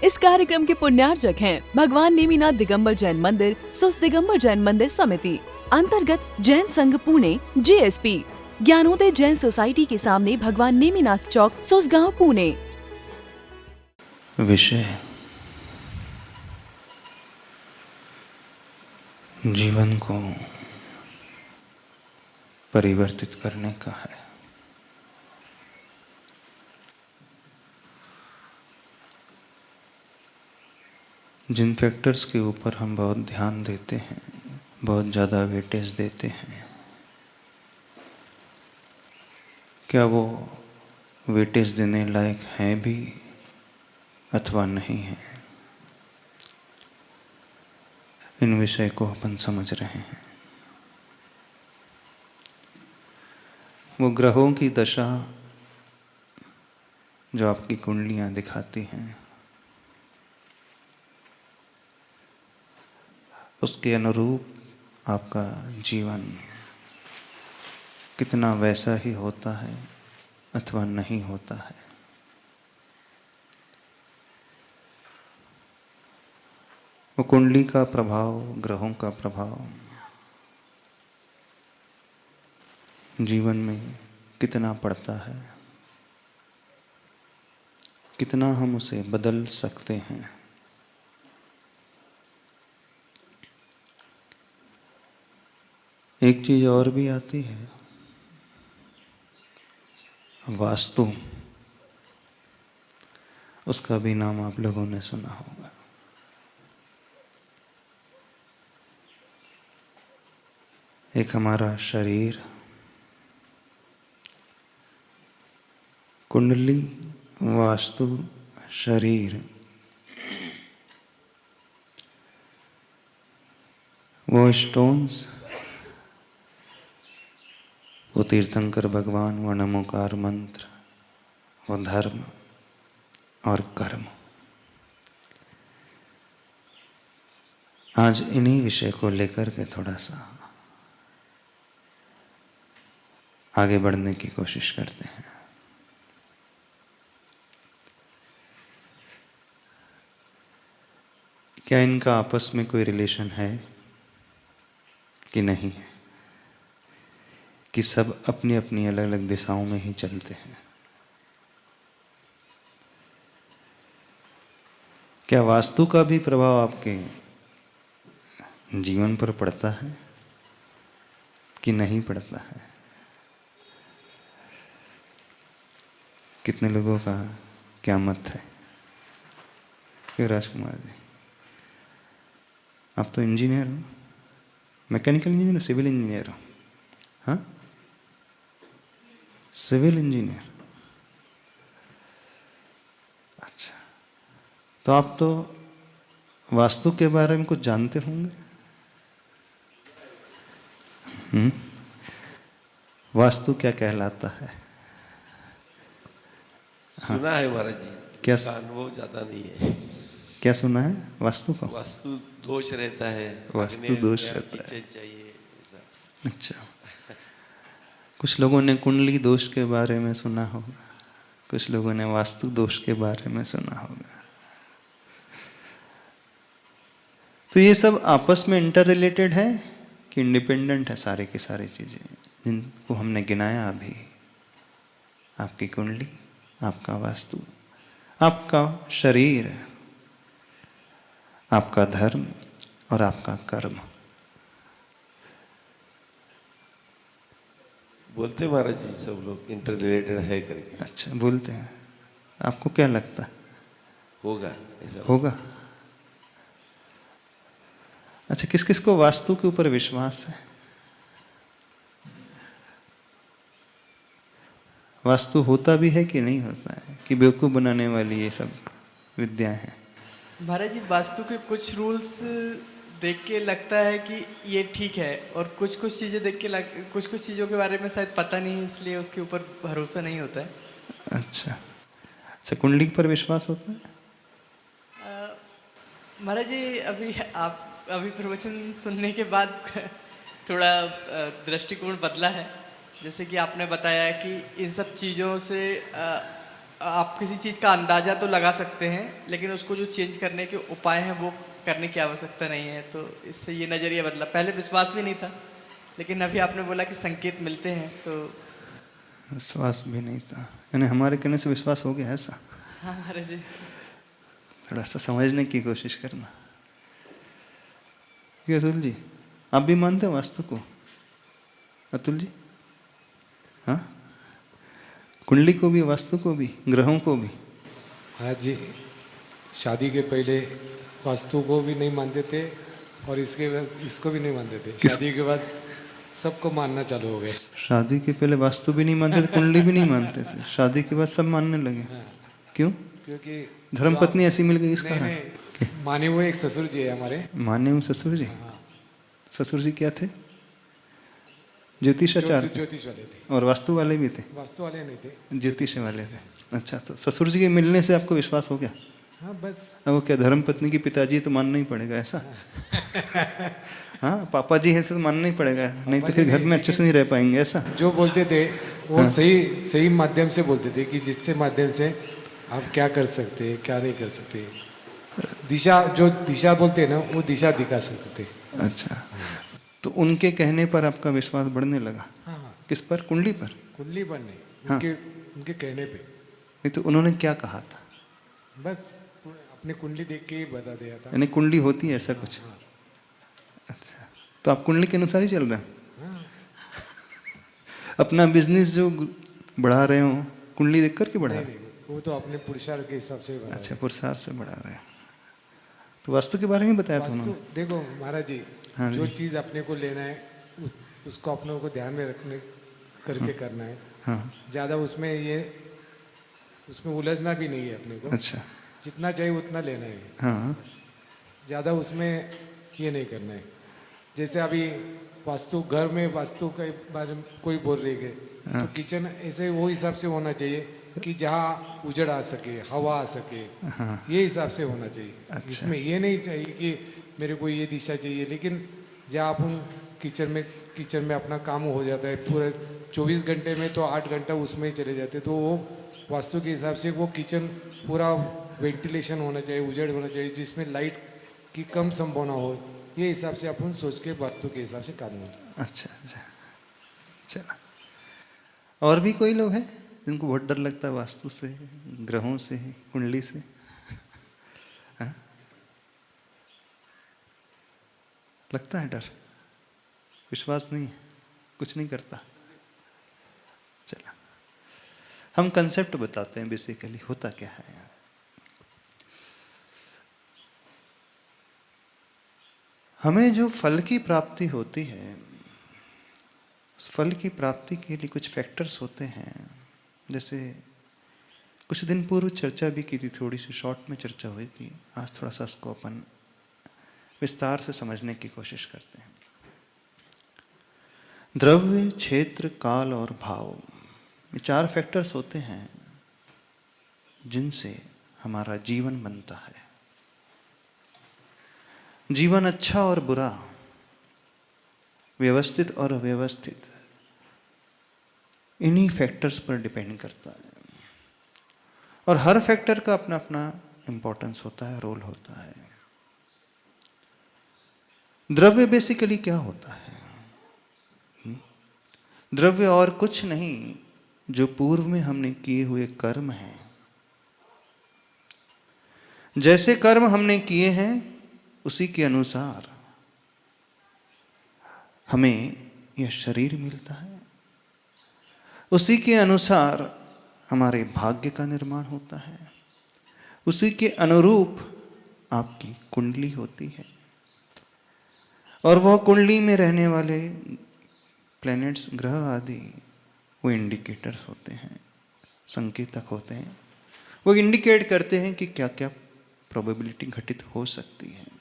इस कार्यक्रम के पुण्यार्जक हैं भगवान नेमिनाथ दिगंबर जैन मंदिर, सुस दिगंबर जैन मंदिर समिति, अंतर्गत जैन संघ पुणे JSP, ज्ञानोदय जैन सोसाइटी के सामने भगवान नेमिनाथ चौक, सुसगांव, पुणे। विषय जीवन को परिवर्तित करने का है। जिन फैक्टर्स के ऊपर हम बहुत ध्यान देते हैं, बहुत ज़्यादा वेटेज देते हैं, क्या वो वेटेज देने लायक हैं भी अथवा नहीं है, इन विषय को अपन समझ रहे हैं। वो ग्रहों की दशा जो आपकी कुंडलियां दिखाती हैं, उसके अनुरूप आपका जीवन कितना वैसा ही होता है अथवा नहीं होता है। वो कुंडली का प्रभाव, ग्रहों का प्रभाव जीवन में कितना पड़ता है, कितना हम उसे बदल सकते हैं। एक चीज और भी आती है, वास्तु। उसका भी नाम आप लोगों ने सुना होगा। एक हमारा शरीर, कुंडली, वास्तु, शरीर, वो स्टोन्स, वो तीर्थंकर भगवान, वो नमोकार मंत्र, वो धर्म और कर्म। आज इन्हीं विषय को लेकर के थोड़ा सा आगे बढ़ने की कोशिश करते हैं। क्या इनका आपस में कोई रिलेशन है कि नहीं है, कि सब अपनी अपनी अलग अलग दिशाओं में ही चलते हैं? क्या वास्तु का भी प्रभाव आपके जीवन पर पड़ता है कि नहीं पड़ता है? कितने लोगों का क्या मत है? क्यों राजकुमार जी, आप तो इंजीनियर हो, मैकेनिकल इंजीनियर, सिविल इंजीनियर हो? हाँ, सिविल इंजीनियर। अच्छा, तो आप तो वास्तु के बारे में कुछ जानते होंगे। वास्तु क्या कहलाता है? सुना है महाराज जी, क्या उसका अनुभव ज्यादा नहीं है। क्या सुना है वास्तु का? वास्तु दोष रहता है, वास्तु दोष रहता है। किचन चाहिए ऐसा। अच्छा, कुछ लोगों ने कुंडली दोष के बारे में सुना होगा, कुछ लोगों ने वास्तु दोष के बारे में सुना होगा। तो ये सब आपस में इंटर रिलेटेड है कि इंडिपेंडेंट है? सारी की सारी चीजें जिनको हमने गिनाया अभी, आपकी कुंडली, आपका वास्तु, आपका शरीर, आपका धर्म और आपका कर्म। बोलते महाराज जी सब लोग इंटर रिलेटेड है करके। अच्छा, बोलते हैं। आपको क्या लगता है होगा ऐसा? होगा? अच्छा, किस किस को वास्तु के ऊपर विश्वास है? वास्तु होता भी है कि नहीं होता है, कि बेवकूफ बनाने वाली ये सब विद्याएं हैं? महाराज जी, वास्तु के कुछ रूल्स देख के लगता है कि ये ठीक है, और कुछ कुछ चीज़ें देख के कुछ कुछ चीज़ों के बारे में शायद पता नहीं, इसलिए उसके ऊपर भरोसा नहीं होता है। अच्छा अच्छा, कुंडली पर विश्वास होता है? महाराज जी, अभी प्रवचन सुनने के बाद थोड़ा दृष्टिकोण बदला है। जैसे कि आपने बताया कि इन सब चीज़ों से आप किसी चीज़ का अंदाज़ा तो लगा सकते हैं, लेकिन उसको जो चेंज करने के उपाय हैं वो करने की आवश्यकता नहीं है। तो इससे ये नज़रिया बदला। पहले विश्वास भी नहीं था, लेकिन अभी आपने बोला कि संकेत मिलते हैं तो विश्वास भी नहीं था, यानी हमारे कहने से विश्वास हो गया ऐसा? हाँ महाराज जी। थोड़ा सा समझने की कोशिश करना। क्यों अतुल जी, आप भी मानते हो वास्तु को? अतुल जी, हाँ, कुंडली को भी, वास्तु को भी, ग्रहों को भी? महाराज जी, शादी के पहले वास्तु को भी नहीं मानते थे और इसके बाद इसको भी नहीं मानते थे। शादी के बाद सबको मानना चालू हो गए। शादी के पहले वास्तु भी नहीं मानते थे, कुंडली भी नहीं मानते थे, शादी के बाद सब मानने लगे। हाँ। क्यों? क्योंकि धर्मपत्नी ऐसी मिल गई इस नहीं, कारण? नहीं, माने हुए एक ससुर जी है हमारे। माने हुए ससुर जी? हाँ। ससुर जी क्या थे? ज्योतिषाचार्य? ज्योतिष वाले थे। और वास्तु वाले भी थे? वास्तु वाले नहीं थे, ज्योतिष वाले थे। अच्छा, तो ससुर जी के मिलने से आपको विश्वास हो गया? हाँ बस। अब वो क्या धर्मपत्नी की पिताजी तो मानना ही पड़ेगा ऐसा? हाँ, पापा जी है तो मानना ही पड़ेगा, नहीं तो फिर घर में अच्छे से नहीं रह पाएंगे ऐसा? जो बोलते थे वो हाँ। सही माध्यम से बोलते थे कि जिससे माध्यम से आप क्या कर सकते हैं, क्या नहीं कर सकते। जो दिशा बोलते हैं ना, वो दिशा दिखा सकते थे। अच्छा, तो उनके कहने पर आपका विश्वास बढ़ने लगा? हाँ हाँ। किस पर? कुंडली पर? कुंडली पर नहीं, हाँ। उनके कहने पे। नहीं तो उन्होंने क्या कहा था? बस अपनी कुंडली देख के ही बता दिया था। यानी कुंडली होती है ऐसा कुछ? हाँ। अच्छा, तो आप कुंडली के अनुसार ही चल रहे हैं? हाँ। अपना बिजनेस जो बढ़ा रहे हो कुंडली देख करके बढ़ा नहीं रहे? नहीं, वो तो अपने पुरुषार्थ के हिसाब से बना। अच्छा, पुरुषार्थ से बढ़ा रहे हैं। तो वास्तु के बारे में बताया था वास्तु उन्होंने? देखो महाराज जी, हाँ जो जी। चीज़ अपने को लेना है उसको अपने को ध्यान में रखने करके करना है। हाँ। ज़्यादा उसमें उलझना भी नहीं है अपने को। अच्छा। जितना चाहिए उतना लेना है। हाँ। ज़्यादा उसमें ये नहीं करना है। जैसे अभी घर में वास्तु के बारे में कोई बोल रही है, तो किचन ऐसे वो हिसाब से होना चाहिए कि जहाँ उजड़ आ सके, हवा आ सके, हाँ। ये हिसाब से होना चाहिए। अच्छा। इसमें ये नहीं चाहिए कि मेरे को ये दिशा चाहिए, लेकिन जहाँ अपन किचन में अपना काम हो जाता है पूरे 24 घंटे में, तो 8 घंटा उसमें ही चले जाते, तो वो वास्तु के हिसाब से वो किचन पूरा वेंटिलेशन होना चाहिए, उजड़ होना चाहिए, जिसमें लाइट की कम संभावना हो। ये हिसाब से अपन सोच के वास्तु के हिसाब से काम होता। अच्छा अच्छा, चला। और भी कोई लोग हैं जिनको बहुत डर लगता है वास्तु से, ग्रहों से, कुंडली से? हाँ? लगता है डर, विश्वास नहीं है, कुछ नहीं करता? चला, हम कंसेप्ट बताते हैं बेसिकली होता क्या है। हमें जो फल की प्राप्ति होती है, उस फल की प्राप्ति के लिए कुछ फैक्टर्स होते हैं। जैसे कुछ दिन पूर्व चर्चा भी की थी, थोड़ी सी शॉर्ट में चर्चा हुई थी, आज थोड़ा सा उसको अपन विस्तार से समझने की कोशिश करते हैं। द्रव्य, क्षेत्र, काल और भाव, ये 4 फैक्टर्स होते हैं जिनसे हमारा जीवन बनता है। जीवन अच्छा और बुरा, व्यवस्थित और अव्यवस्थित, इन्हीं फैक्टर्स पर डिपेंड करता है। और हर फैक्टर का अपना अपना इंपॉर्टेंस होता है, रोल होता है। द्रव्य बेसिकली क्या होता है? द्रव्य और कुछ नहीं, जो पूर्व में हमने किए हुए कर्म हैं। जैसे कर्म हमने किए हैं उसी के अनुसार हमें यह शरीर मिलता है, उसी के अनुसार हमारे भाग्य का निर्माण होता है, उसी के अनुरूप आपकी कुंडली होती है। और वह कुंडली में रहने वाले प्लैनेट्स, ग्रह आदि, वो इंडिकेटर्स होते हैं, संकेतक होते हैं। वो इंडिकेट करते हैं कि क्या क्या प्रोबेबिलिटी घटित हो सकती है।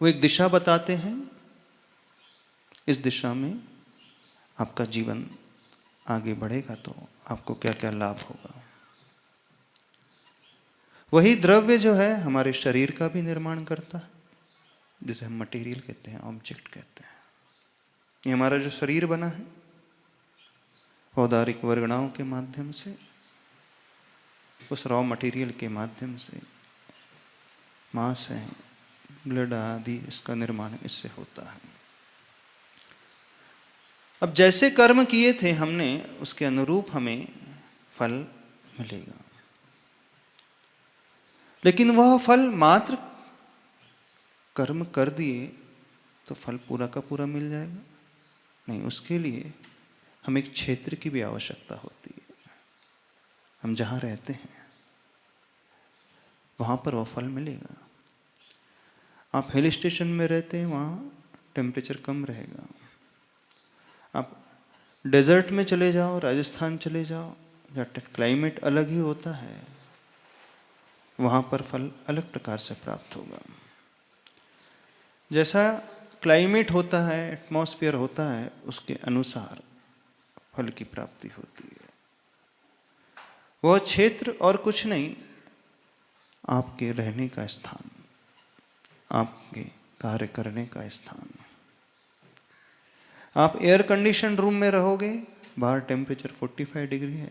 वो एक दिशा बताते हैं, इस दिशा में आपका जीवन आगे बढ़ेगा तो आपको क्या क्या लाभ होगा। वही द्रव्य जो है हमारे शरीर का भी निर्माण करता है, जिसे हम मटेरियल कहते हैं, ऑब्जेक्ट कहते हैं। ये हमारा जो शरीर बना है औदारिक वर्गणाओं के माध्यम से, उस रॉ मटेरियल के माध्यम से मांस है, ब्लड आदि, इसका निर्माण इससे होता है। अब जैसे कर्म किए थे हमने, उसके अनुरूप हमें फल मिलेगा। लेकिन वह फल मात्र कर्म कर दिए तो फल पूरा का पूरा मिल जाएगा? नहीं, उसके लिए हमें एक क्षेत्र की भी आवश्यकता होती है। हम जहाँ रहते हैं वहाँ पर वह फल मिलेगा। आप हिल स्टेशन में रहते हैं, वहाँ टेम्परेचर कम रहेगा। आप डेजर्ट में चले जाओ, राजस्थान चले जाओ, जहाँ क्लाइमेट अलग ही होता है, वहाँ पर फल अलग प्रकार से प्राप्त होगा। जैसा क्लाइमेट होता है, एटमॉस्फेयर होता है, उसके अनुसार फल की प्राप्ति होती है। वह क्षेत्र और कुछ नहीं, आपके रहने का स्थान, आपके कार्य करने का स्थान। आप एयर कंडीशन रूम में रहोगे, बाहर टेम्परेचर 45 डिग्री है,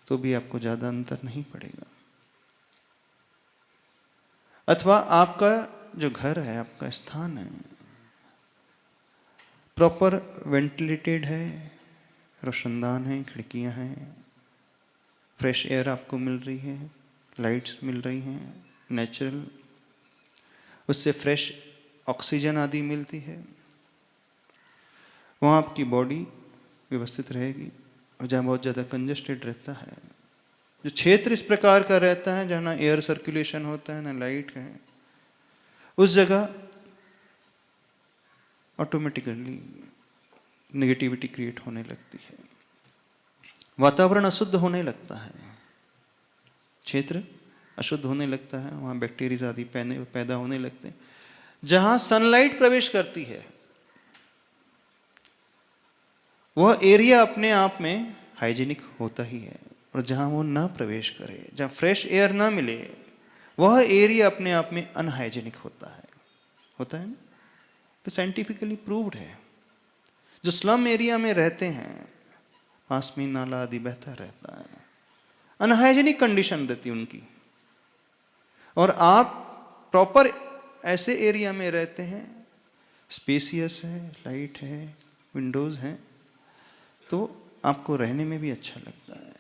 तो भी आपको ज़्यादा अंतर नहीं पड़ेगा। अथवा आपका जो घर है, आपका स्थान है, प्रॉपर वेंटिलेटेड है, रोशनदान है, खिड़कियां हैं, फ्रेश एयर आपको मिल रही है, लाइट्स मिल रही हैं, नेचुरल, उससे फ्रेश ऑक्सीजन आदि मिलती है, वहाँ आपकी बॉडी व्यवस्थित रहेगी। और जहाँ बहुत ज़्यादा कंजेस्टेड रहता है, जो क्षेत्र इस प्रकार का रहता है जहाँ ना एयर सर्कुलेशन होता है, ना लाइट है, उस जगह ऑटोमेटिकली नेगेटिविटी क्रिएट होने लगती है, वातावरण अशुद्ध होने लगता है, क्षेत्र अशुद्ध होने लगता है, वहाँ बैक्टीरिया आदि पैदा होने लगते हैं। जहाँ सनलाइट प्रवेश करती है वह एरिया अपने आप में हाइजीनिक होता ही है, और जहाँ वो ना प्रवेश करे, जहाँ फ्रेश एयर ना मिले, वह एरिया अपने आप में अनहाइजीनिक होता है ना। तो साइंटिफिकली प्रूव्ड है। जो स्लम एरिया में रहते हैं, पास में नाला आदि बहता रहता है, अनहाइजीनिक कंडीशन रहती है उनकी, और आप प्रॉपर ऐसे एरिया में रहते हैं, स्पेसियस है, लाइट है, विंडोज हैं, तो आपको रहने में भी अच्छा लगता है।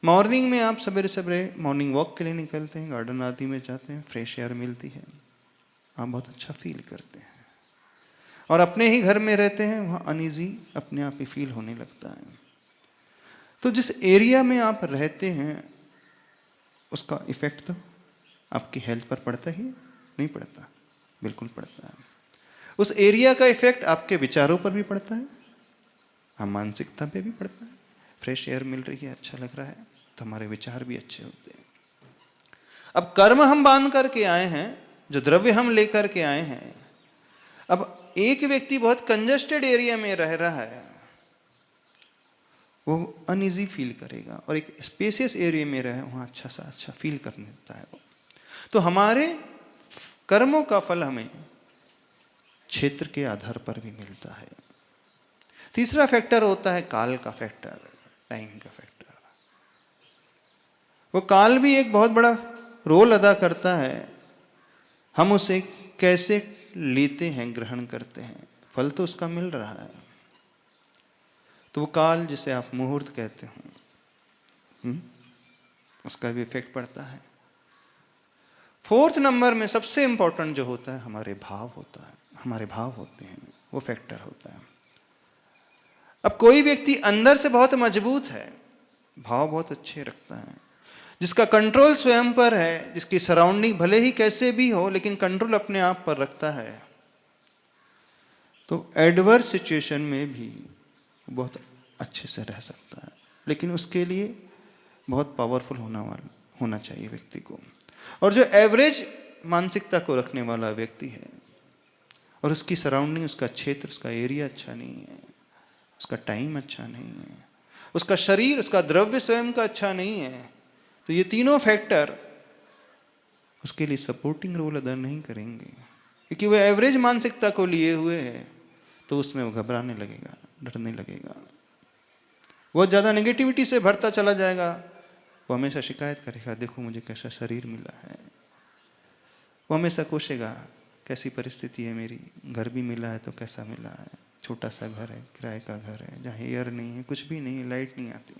मॉर्निंग में आप सवेरे सवेरे मॉर्निंग वॉक के लिए निकलते हैं, गार्डन आदि में जाते हैं, फ्रेश एयर मिलती है, आप बहुत अच्छा फील करते हैं। और अपने ही घर में रहते हैं, वहाँ अनईजी अपने आप ही फील होने लगता है। तो जिस एरिया में आप रहते हैं, उसका इफेक्ट तो आपकी हेल्थ पर पड़ता ही नहीं पड़ता? बिल्कुल पड़ता है। उस एरिया का इफेक्ट आपके विचारों पर भी पड़ता है, मानसिकता पे भी पड़ता है। फ्रेश एयर मिल रही है, अच्छा लग रहा है, तो हमारे विचार भी अच्छे होते हैं। अब कर्म हम बांध करके आए हैं, जो द्रव्य हम लेकर के आए हैं, अब एक व्यक्ति बहुत कंजेस्टेड एरिया में रह रहा है, वो अनईजी फील करेगा, और एक स्पेसियस एरिया में रहे, वहाँ अच्छा फील करने लगता है वो। तो हमारे कर्मों का फल हमें क्षेत्र के आधार पर भी मिलता है। तीसरा फैक्टर होता है काल का फैक्टर, टाइम का फैक्टर। वो काल भी एक बहुत बड़ा रोल अदा करता है। हम उसे कैसे लेते हैं, ग्रहण करते हैं, फल तो उसका मिल रहा है। तो वो काल जिसे आप मुहूर्त कहते हो, उसका भी इफेक्ट पड़ता है। फोर्थ नंबर में सबसे इंपॉर्टेंट जो होता है, हमारे भाव होता है, हमारे भाव होते हैं, वो फैक्टर होता है। अब कोई व्यक्ति अंदर से बहुत मजबूत है, भाव बहुत अच्छे रखता है, जिसका कंट्रोल स्वयं पर है, जिसकी सराउंडिंग भले ही कैसे भी हो, लेकिन कंट्रोल अपने आप पर रखता है, तो एडवर्स सिचुएशन में भी बहुत अच्छे से रह सकता है। लेकिन उसके लिए बहुत पावरफुल होना चाहिए व्यक्ति को। और जो एवरेज मानसिकता को रखने वाला व्यक्ति है, और उसकी सराउंडिंग, उसका क्षेत्र, उसका एरिया अच्छा नहीं है, उसका टाइम अच्छा नहीं है, उसका शरीर, उसका द्रव्य स्वयं का अच्छा नहीं है, तो ये तीनों फैक्टर उसके लिए सपोर्टिंग रोल अदा नहीं करेंगे। क्योंकि वो एवरेज मानसिकता को लिए हुए है, तो उसमें वो घबराने लगेगा, डरने लगेगा, वो ज़्यादा नेगेटिविटी से भरता चला जाएगा, वो हमेशा शिकायत करेगा, देखो मुझे कैसा शरीर मिला है। वो हमेशा कोसेगा, कैसी परिस्थिति है मेरी, घर भी मिला है तो कैसा मिला है, छोटा सा घर है, किराए का घर है, जहाँ एयर नहीं है, कुछ भी नहीं, लाइट नहीं आती।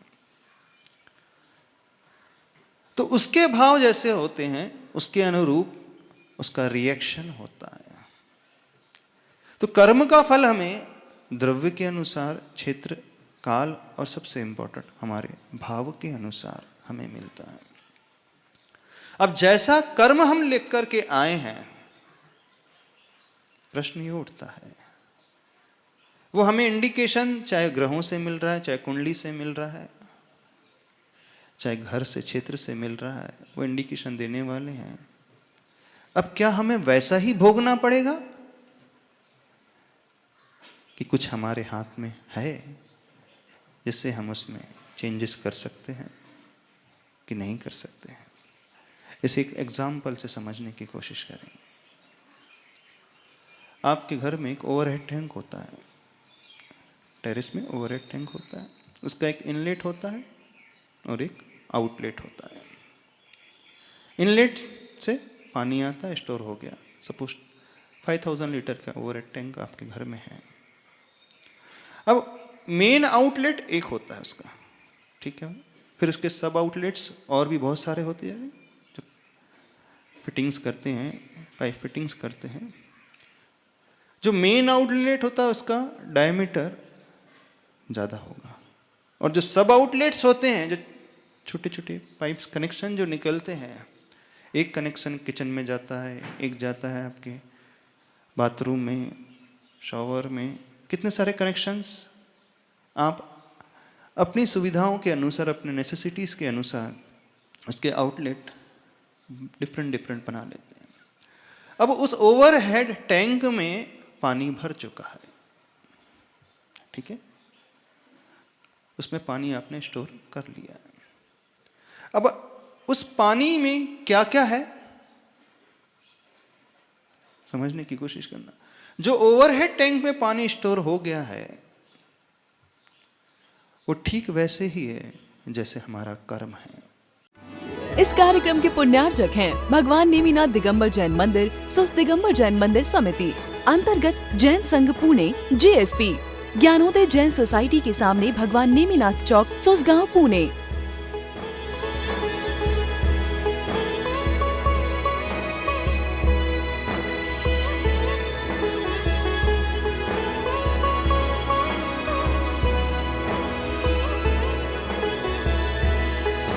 तो उसके भाव जैसे होते हैं उसके अनुरूप उसका रिएक्शन होता है। तो कर्म का फल हमें द्रव्य के अनुसार, क्षेत्र, काल और सबसे इंपॉर्टेंट हमारे भाव के अनुसार हमें मिलता है। अब जैसा कर्म हम लिख करके आए हैं, प्रश्न ये उठता है, वो हमें इंडिकेशन चाहे ग्रहों से मिल रहा है, चाहे कुंडली से मिल रहा है, चाहे घर से, क्षेत्र से मिल रहा है, वो इंडिकेशन देने वाले हैं। अब क्या हमें वैसा ही भोगना पड़ेगा कि कुछ हमारे हाथ में है जिससे हम उसमें चेंजेस कर सकते हैं कि नहीं कर सकते हैं? इसे एक एग्जाम्पल से समझने की कोशिश करें। आपके घर में एक ओवरहेड टैंक होता है, टेरेस में ओवरहेड टैंक होता है, उसका एक इनलेट होता है और एक आउटलेट होता है। इनलेट से पानी आता है, स्टोर हो गया, सपोज 5000 लीटर का ओवरहेड टैंक आपके घर में है। अब मेन आउटलेट एक होता है उसका, ठीक है, फिर उसके सब आउटलेट्स और भी बहुत सारे होते हैं जो फिटिंग्स करते हैं, पाइप फिटिंग्स करते हैं। जो मेन आउटलेट होता है उसका डायमीटर ज़्यादा होगा, और जो सब आउटलेट्स होते हैं, जो छोटे छोटे पाइप्स कनेक्शन जो निकलते हैं, एक कनेक्शन किचन में जाता है, एक जाता है आपके बाथरूम में, शॉवर में, कितने सारे कनेक्शंस आप अपनी सुविधाओं के अनुसार, अपने नेसेसिटीज़ के अनुसार उसके आउटलेट डिफरेंट डिफरेंट बना लेते हैं। अब उस ओवरहेड टैंक में पानी भर चुका है, ठीक है, उसमें पानी आपने स्टोर कर लिया है। अब उस पानी में क्या क्या है समझने की कोशिश करना। जो ओवरहेड टैंक में पानी स्टोर हो गया है वो ठीक वैसे ही है जैसे हमारा कर्म है। इस कार्यक्रम के पुण्यार्जक हैं भगवान नेमिनाथ दिगंबर जैन मंदिर, सुस दिगंबर जैन मंदिर समिति, अंतर्गत जैन संघ पुणे, JSP, ज्ञानोदय जैन सोसाइटी के सामने भगवान नेमिनाथ चौक, सुसगांव, पुणे।